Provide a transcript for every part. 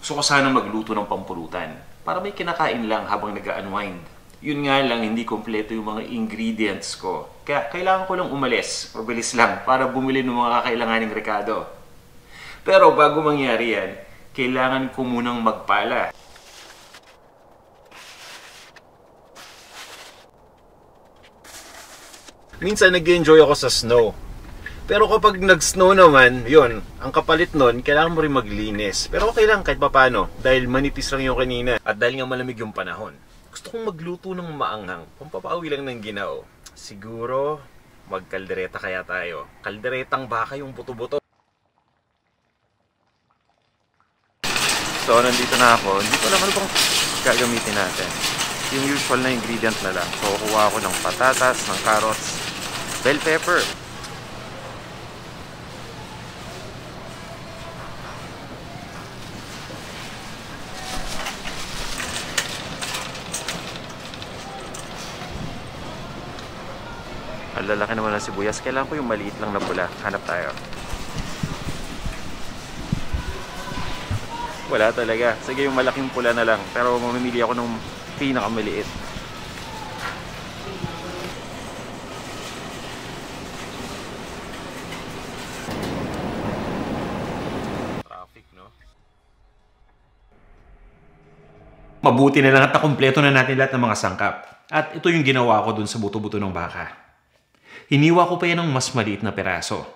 Gusto ko sana magluto ng pampulutan para may kinakain lang habang nag-unwind. Yun nga lang, hindi kompleto yung mga ingredients ko. Kaya kailangan ko lang umalis, mabilis lang, para bumili ng mga kakailanganing rekado. Pero bago mangyari yan, kailangan ko munang magpala. Minsan nag-enjoy ako sa snow. Pero kapag nag-snow naman, yun, ang kapalit nun, kailangan mo rin maglinis. Pero okay lang kahit papano, dahil manipis lang yung kanina. At dahil nga malamig yung panahon, gusto kong magluto ng maanghang, pampapawi lang ng ginao. Siguro, magkaldereta kaya tayo. Kalderetang baka yung buto-buto. So, nandito na ako. Hindi ko alam ano bang gagamitin natin. Yung usual na ingredient na lang. So, kuha ako ng patatas, ng carrots, bell pepper. Ang lalaki naman ng sibuyas. Kailangan ko yung maliit lang na pula. Hanap tayo. Wala talaga. Sige, yung malaking pula na lang. Pero mamimili ako ng pinakamaliit. Traffic, no? Mabuti na lang at nakumpleto na natin lahat ng mga sangkap. At ito yung ginawa ko dun sa buto-buto ng baka. Hiniwa ko pa yan ng mas maliit na peraso.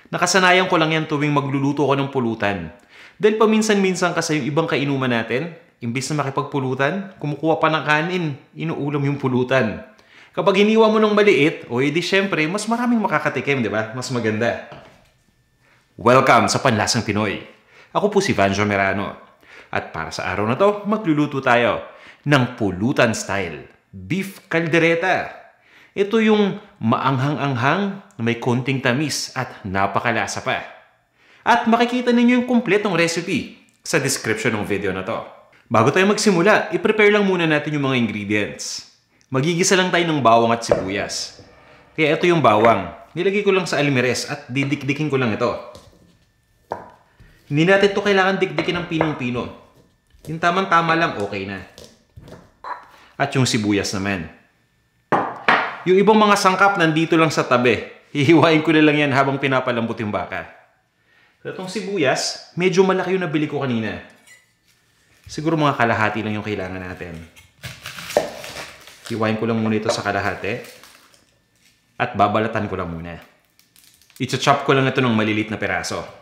Nakasanayan ko lang yan tuwing magluluto ko ng pulutan. Dahil paminsan-minsan kasi yung ibang kainuman natin, imbis na makipagpulutan, kumukuha pa ng kanin, inuulam yung pulutan. Kapag hiniwa mo ng maliit, o edi syempre, mas maraming makakatikim, di ba? Mas maganda. Welcome sa Panlasang Pinoy. Ako po si Vanjo Merano. At para sa araw na to, magluluto tayo ng pulutan style, beef caldereta. Ito yung maanghang-anghang, may konting tamis at napakalasa pa. At makikita ninyo yung kumpletong recipe sa description ng video na to. Bago tayo magsimula, i-prepare lang muna natin yung mga ingredients. Magigisa lang tayo ng bawang at sibuyas. Kaya ito yung bawang. Nilagay ko lang sa almirez at didikdikin ko lang ito. Hindi natin ito kailangan dikdikin ng pinong-pino. Yung tamang-tama lang, okay na. At yung sibuyas naman. Yung ibang mga sangkap nandito lang sa tabi. Hihiwain ko na lang yan habang pinapalambot yung baka. Itong sibuyas, medyo malaki yung nabili ko kanina. Siguro mga kalahati lang yung kailangan natin. Hiwain ko lang muna ito sa kalahati. At babalatan ko lang muna. I-chop ko lang ito ng malilit na peraso.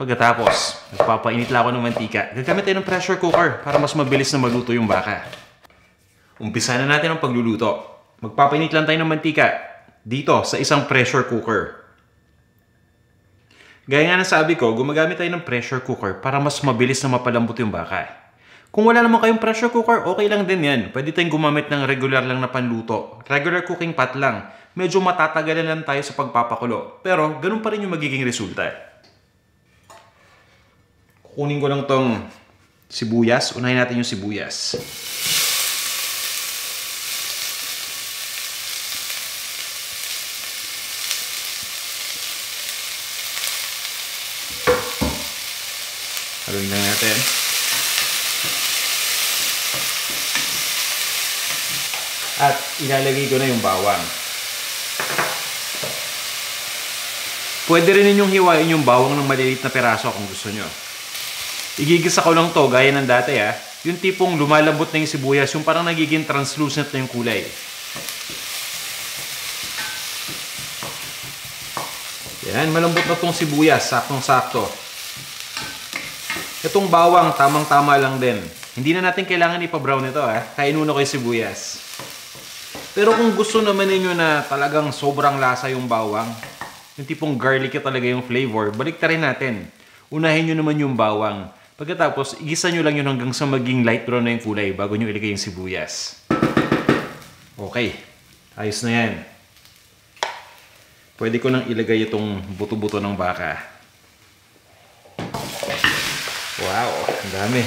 Pagkatapos, nagpapainit lang ako ng mantika. Gagamit tayo ng pressure cooker para mas mabilis na maluto yung baka. Umpisa na natin ang pagluluto. Magpapainit lang tayo ng mantika dito sa isang pressure cooker. Gaya nga na sabi ko, gumagamit tayo ng pressure cooker para mas mabilis na mapalambot yung baka. Kung wala naman kayong pressure cooker, okay lang din yan. Pwede tayong gumamit ng regular lang na panluto. Regular cooking pot lang. Medyo matatagalan lang tayo sa pagpapakulo. Pero ganun pa rin yung magiging resulta. Kunin ko lang tong sibuyas. Unahin natin yung sibuyas. Haluin lang natin. At ilalagay ko na yung bawang. Pwede rin ninyong hiwain yung bawang ng maliliit na peraso kung gusto nyo. Igigisa ko lang to gaya ng dati Yung tipong lumalambot na yung sibuyas, yung parang nagiging translucent na yung kulay. Yan, malambot na tong sibuyas, saktong-sakto. Itong bawang, tamang-tama lang din. Hindi na natin kailangan ipa-brown ito Kainuna ko yung sibuyas. Pero kung gusto naman ninyo na talagang sobrang lasa yung bawang, yung tipong garlic talaga yung flavor, baliktarin natin. Unahin nyo naman yung bawang. Pagkatapos, igisa nyo lang yun hanggang sa maging light brown na yung kulay bago nyo ilagay yung sibuyas. Okay. Ayos na yan. Pwede ko nang ilagay itong buto-buto ng baka. Wow, ang dami.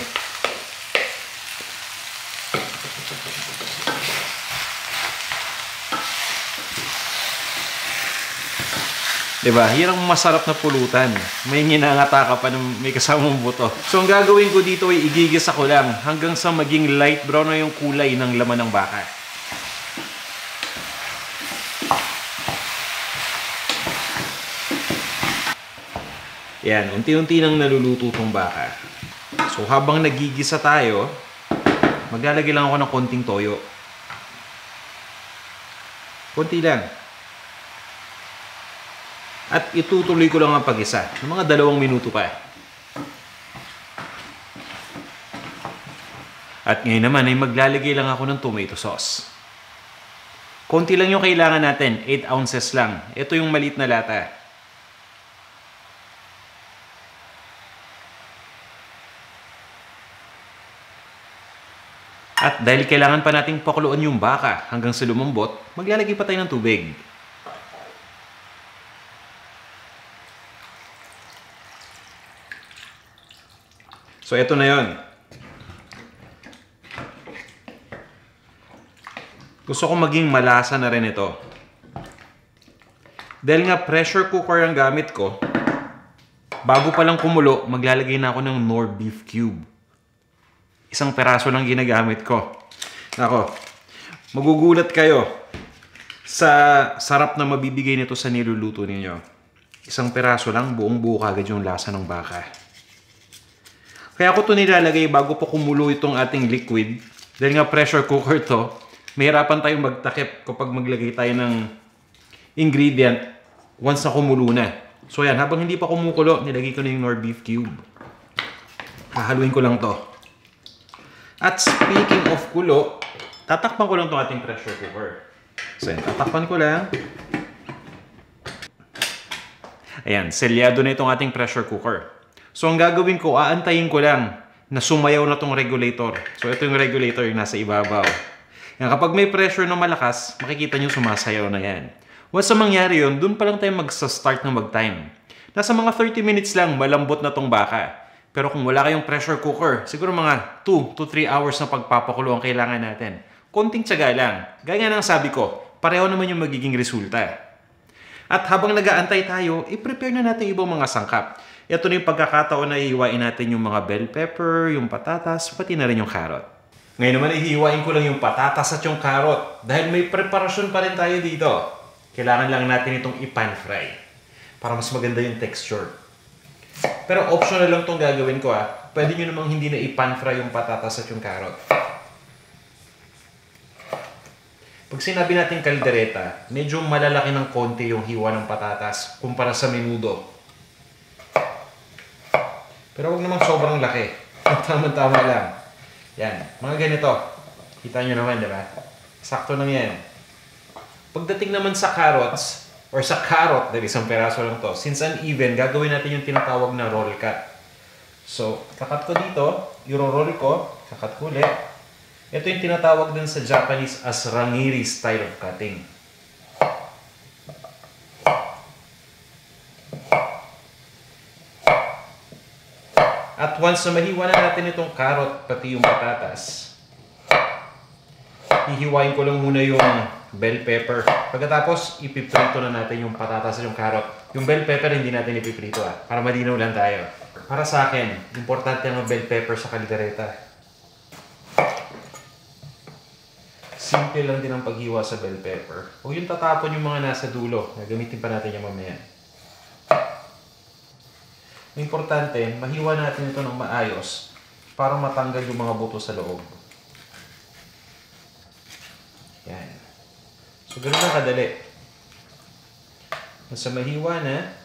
Diba? Yan ang masarap na pulutan. May nginangata ka pa ng may kasamang buto. So ang gagawin ko dito ay igigisa ko lang hanggang sa maging light brown na yung kulay ng laman ng baka. Yan, unti-unti nang naluluto tong baka. So habang nagigisa tayo, maglalagay lang ako ng konting toyo. Konti lang. At itutuloy ko lang ang pag-isa ng mga 2 minuto pa. At ngayon naman ay maglalagay lang ako ng tomato sauce. Konti lang yung kailangan natin, 8 ounces lang. Ito yung maliit na lata. At dahil kailangan pa nating pakuluan yung baka hanggang sa lumambot, maglalagay pa tayo ng tubig. So, ito na yon. Gusto ko maging malasa na rin ito. Dahil nga pressure cooker ang gamit ko, bago pa lang kumulo, maglalagay na ako ng Knorr beef cube. 1 peraso lang ginagamit ko. Nako, magugulat kayo sa sarap na mabibigay nito sa niluluto ninyo. 1 peraso lang, buong-buo kagad yung lasa ng baka. Kaya ako ito nilalagay bago po kumulo itong ating liquid. Dahil nga pressure cooker to, mahirapan tayong magtakip kapag maglagay tayo ng ingredient once na kumulo na. So yan, habang hindi pa kumukulo, nilagay ko na yung Knorr beef cube. Hahaluin ko lang to. At speaking of kulo, tatakpan ko lang itong ating pressure cooker. So yan, tatakpan ko lang. Ayan, selyado na itong ating pressure cooker. So, ang gagawin ko, aantayin ko lang na sumayaw na tong regulator. So, ito yung regulator yung nasa ibabaw. Yan, kapag may pressure na malakas, makikita nyo sumasayaw na yan. Once na mangyari yun, dun pa lang tayo mag-start na mag-time. Nasa mga 30 minutes lang, malambot na tong baka. Pero kung wala kayong pressure cooker, siguro mga 2 to 3 hours na pagpapakulo ang kailangan natin. Konting tiyaga lang. Gaya ng sabi ko, pareho naman yung magiging resulta. At habang nag-aantay tayo, i-prepare na natin ibang mga sangkap. Ito na yung pagkakataon na ihiwain natin yung mga bell pepper, yung patatas, pati na rin yung carrot. Ngayon naman, ihiwain ko lang yung patatas at yung carrot dahil may preparasyon pa rin tayo dito. Kailangan lang natin itong i-pan fry para mas maganda yung texture. Pero optional lang itong gagawin ko ha. Pwede nyo namang hindi na i-pan fry yung patatas at yung carrot. Pag sinabi natin kaldereta, medyo malalaki ng konti yung hiwa ng patatas kumpara sa menudo. Pero huwag naman sobrang laki. Tama-tama lang. Yan. Mga ganito. Kita nyo naman, di ba? Sakto lang yan. Pagdating naman sa carrots, or sa carrot, dahil 1 peraso lang to, since uneven, gagawin natin yung tinatawag na roll cut. So, kakat ko dito, i-roll ko, kakat ko ulit. Ito yung tinatawag din sa Japanese as rangiri style of cutting. At once na mahiwa na natin itong carrot pati yung patatas, hihiwain ko lang muna yung bell pepper. Pagkatapos, ipiprito na natin yung patatas at yung carrot. Yung bell pepper hindi natin ipiprito para malinaw lang tayo. Para sa akin, importante ang bell pepper sa kaldereta. Simple lang din ang paghiwa sa bell pepper. Huwag yung tatapon yung mga nasa dulo. Gagamitin pa natin yung mamaya. Importante, mahiwa natin ito ng maayos para matanggal yung mga buto sa loob. Yan. So, ganun lang kadali. Nasa mahiwa na,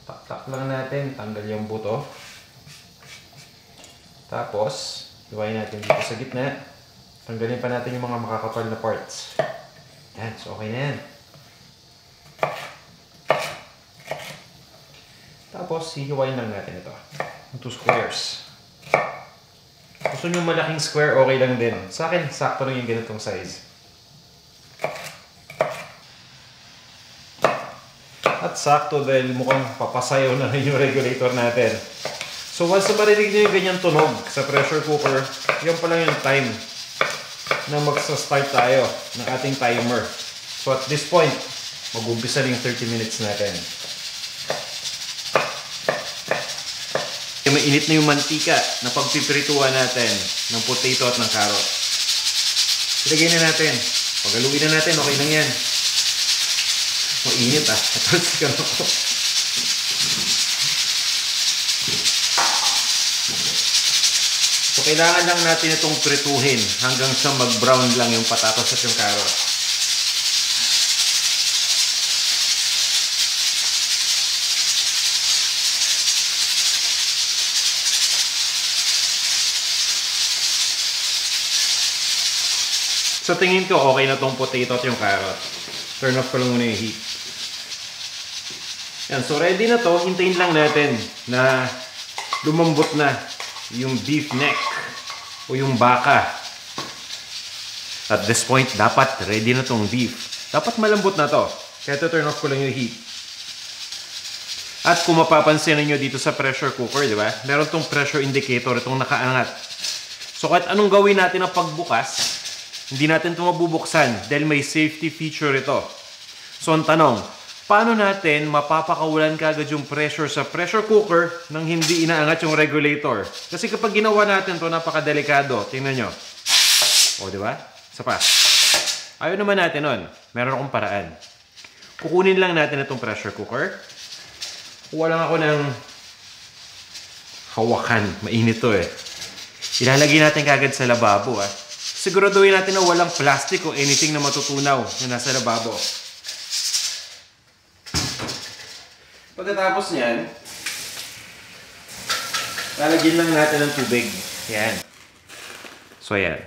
tak-tak lang natin, tanggal yung buto. Tapos, hiwain natin dito sa gitna. Tanggalin pa natin yung mga makakapal na parts. Yan, so okay na yan. Tapos, hihiwain lang natin ito into squares. Gusto nyo malaking square, okay lang din. Sa akin, sakto lang yung ganitong size. At sakto dahil mukhang papasayaw na rin yung regulator natin. So, once na marinig nyo yung ganyang tunog sa pressure cooker, yun pa lang yung time na magsa-start tayo ng ating timer. So, at this point, mag-umpisa na yung 30 minutes natin. mainit na yung mantika na pagpipirituhan natin ng potato at ng carrot. Ilagay na natin. Pagaluin na natin, okay lang yan. Mainit Natalsikan ako. So, kailangan lang natin itong prituhin hanggang sa mag-brown lang yung patatas at yung carrot. Sa tingin ko, okay na tong potato at yung carrot. Turn off ko lang muna yung heat. Yan, so ready na to. Hintayin lang natin na lumambot na yung beef neck o yung baka. At this point, dapat ready na tong beef. Dapat malambot na to. Kaya turn off ko lang yung heat. At kung mapapansin niyo dito sa pressure cooker, di ba? Meron tong pressure indicator, itong nakaangat. So kahit anong gawin natin na pagbukas, hindi natin ito mabubuksan dahil may safety feature ito. So ang tanong, paano natin mapapakawalan kagad yung pressure sa pressure cooker nang hindi inaangat yung regulator? Kasi kapag ginawa natin ito, napakadelikado. Tingnan nyo. O, di ba? Isa pa. Ayaw naman natin nun. Meron akong paraan. Kukunin lang natin itong pressure cooker. Kuha lang ako ng hawakan. Mainit to eh. Ilalagay natin kagad sa lababo Siguraduhin natin na walang plastic o anything na matutunaw na nasa lababo. Pagkatapos niyan, lalagyan lang natin ng tubig. Yan. So, yan.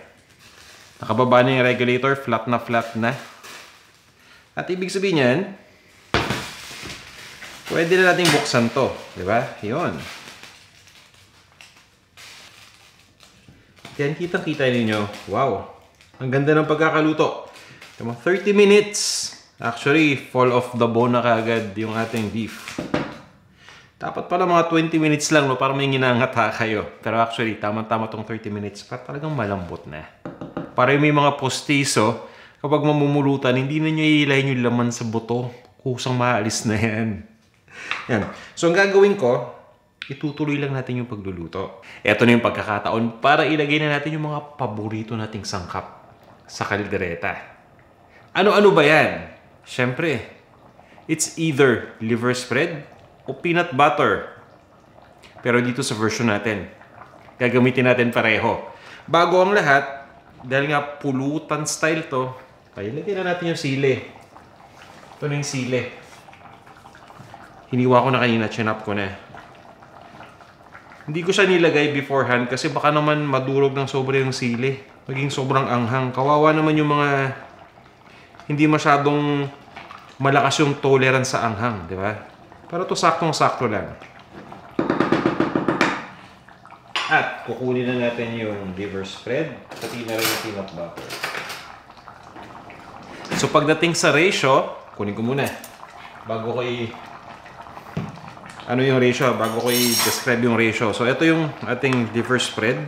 Nakababa na yung regulator. Flat na. At ibig sabihin yan, pwede na natin buksan to. Diba? Yun. Yan, kitang-kita ninyo. Wow! Ang ganda ng pagkakaluto. 30 minutes. Actually, fall off the bone na kagad yung ating beef. Dapat pala mga 20 minutes lang, no? Para may ginangata kayo. Pero actually, tama-tama tong 30 minutes. Para talagang malambot na. Para yung may mga postiso, kapag mamumulutan, hindi na nyo iilayin yung laman sa buto. Kusang maalis na yan. Yan. So, ang gagawin ko, itutuloy lang natin yung pagluluto. Ito na yung pagkakataon para ilagay na natin yung mga paborito nating sangkap sa kaldereta. Ano-ano ba yan? Siyempre, it's either liver spread o peanut butter. Pero dito sa version natin, gagamitin natin pareho. Bago ang lahat, dahil nga pulutan style to, ay ilagay na natin yung sili. Ito na yung sili. Hiniwa ko na kanina, chinap ko na. Hindi ko siya nilagay beforehand kasi baka naman madurog ng sobra yung sili. Maging sobrang anghang. Kawawa naman yung mga hindi masyadong malakas yung tolerance sa anghang, di ba? Pero to saktong-sakto lang. At kukunin na natin yung liver spread, pati na rin yung peanut butter. So pagdating sa ratio, kunin ko muna. Bago ko ano yung ratio? Bago ko i-describe yung ratio. So, ito yung ating liver spread.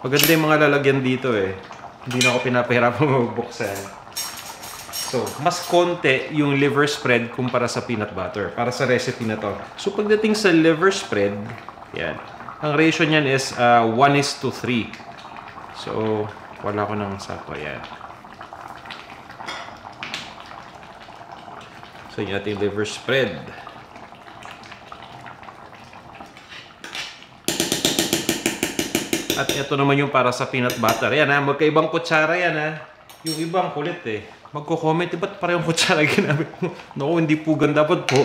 Maganda yung mga lalagyan dito eh. Hindi na ako pinapahirapan magbuksan. So, mas konti yung liver spread kumpara sa peanut butter. Para sa recipe na to. So, pagdating sa liver spread, yan. Ang ratio niyan is 1:3. So, wala ko ng sakto. Yan. So, yung ating liver spread. At ito naman yung para sa peanut butter. Yan magkaibang kutsara yan Yung ibang kulit Magko-comment, ba't parehong kutsara ginamit mo? Naku, hindi po ganda. Dapat po,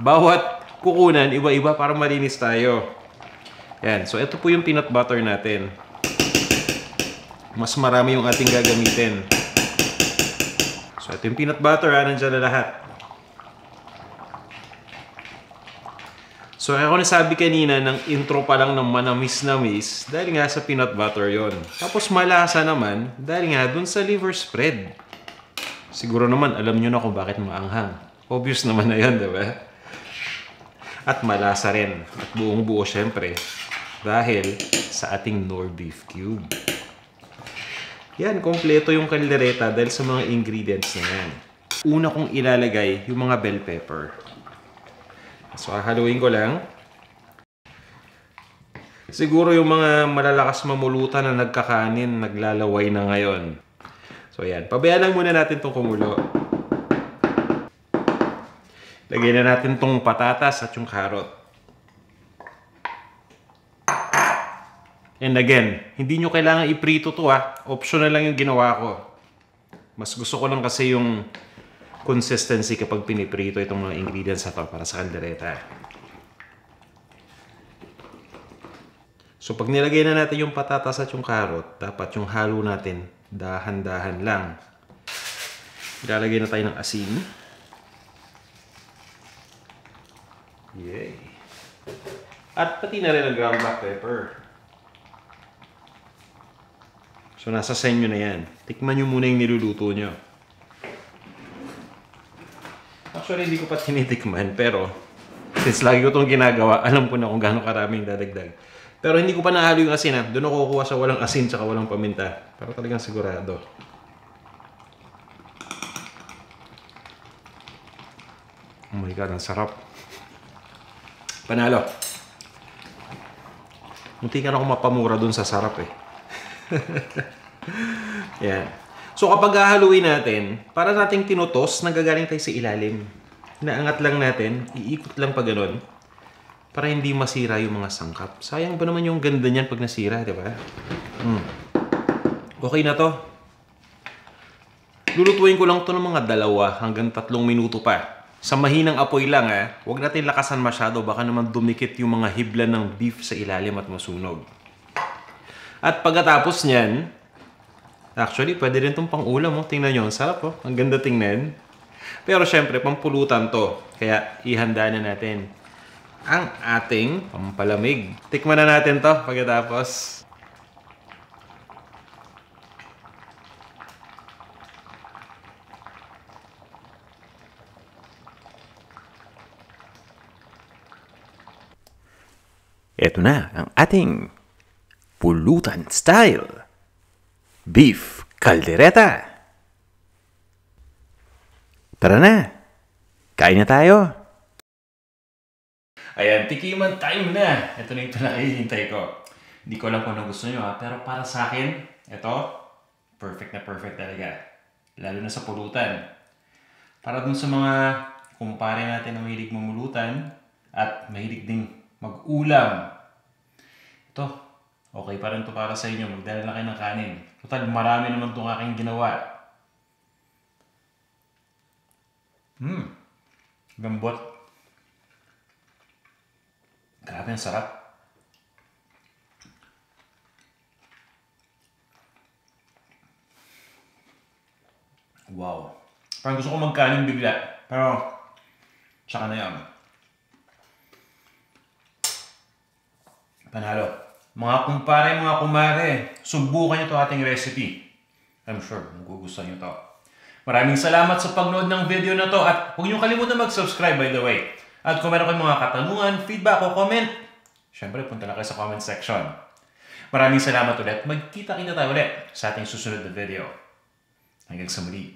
bawat kukunan, iba-iba para malinis tayo. Yan, so ito po yung peanut butter natin. Mas marami yung ating gagamitin. So ito yung peanut butter nandyan na lahat. So, ako nasabi kanina ng intro pa lang ng manamis-namis dahil nga sa peanut butter yon. Tapos malasa naman dahil nga dun sa liver spread. Siguro naman alam nyo na kung bakit maanghang. Obvious naman na yun, diba? At malasa rin. At buong-buo syempre. Dahil sa ating Knorr beef cube. Yan, kompleto yung kaldereta dahil sa mga ingredients na yan. Una kong ilalagay yung mga bell pepper. So, haluin ko lang. Siguro yung mga malalakas mamulutan na nagkakanin, naglalaway na ngayon. So ayan, pabayaan lang muna natin itong kumulo. Lagyan na natin itong patatas at yung carrot. And again, hindi nyo kailangan iprito to ha. Optional lang yung ginawa ko. Mas gusto ko lang kasi yung consistency kapag piniprito itong mga ingredients na to para sa kaldereta. So pag nilagay na natin yung patatas at yung carrot, dapat yung halo natin dahan-dahan lang. Ilalagay na tayo ng asin. Yay! At pati na rin ang ground black pepper. So nasa sa inyo na yan. Tikman nyo muna yung niluluto nyo. Actually, hindi ko pa tinitikman, pero since lagi ko itong ginagawa, alam ko na kung gaano karaming dadagdag. Pero hindi ko pa nahalo yung asin ha. Doon ako kukuha sa walang asin tsaka walang paminta. Pero talagang sigurado. Oh my God, ang sarap. Panalo. Munti ka na akong mapamura dun sa sarap eh. Yan. So kapag hahaluin natin, para nating tinutos, nagagaling tayo sa ilalim. Naangat lang natin, iikot lang pa ganun. Para hindi masira yung mga sangkap. Sayang ba naman yung ganda niyan pag nasira, di ba? Okay na to. Lulutuin ko lang to ng mga 2 hanggang 3 minuto pa. Sa mahinang apoy lang ha. Huwag natin lakasan masyado. Baka naman dumikit yung mga hibla ng beef sa ilalim at masunog. At pagkatapos niyan, actually pwede rin itong pang-ulam. Oh. Tingnan nyo, ang sarap oh. Ang ganda tingnan. Pero syempre, pampulutan to. Kaya ihanda na natin ang ating pampalamig. Tikman na natin to pagkatapos. Ito na ang ating pulutan style beef caldereta. Tara na, kain na tayo. Ayan, tikiman time na. Ito na yung hinihintay ko. Hindi ko alam kung ano gusto nyo ha, pero para sa akin, ito, perfect na perfect talaga. Lalo na sa pulutan. Para dun sa mga kumpare natin na mahilig mamulutan at mahilig ding mag-ulam. Ito, okay pa rin to para sa inyo. Magdala na kayo ng kanin. Total, marami naman itong aking ginawa. Gambot. Grabe, ang sarap. Wow. Parang gusto ko magkanin bigla. Pero, tsaka na yan. Panalo. Mga kumpare, mga kumare, subukan nyo to ating recipe. I'm sure, magugustuhan nyo to. Maraming salamat sa pagnood ng video na to at huwag nyo kalimutan mag-subscribe by the way. At kung meron kayong mga katanungan, feedback o comment, syempre punta na kayo sa comment section. Maraming salamat ulit. Magkita-kita tayo ulit sa ating susunod na video. Hanggang sa muli.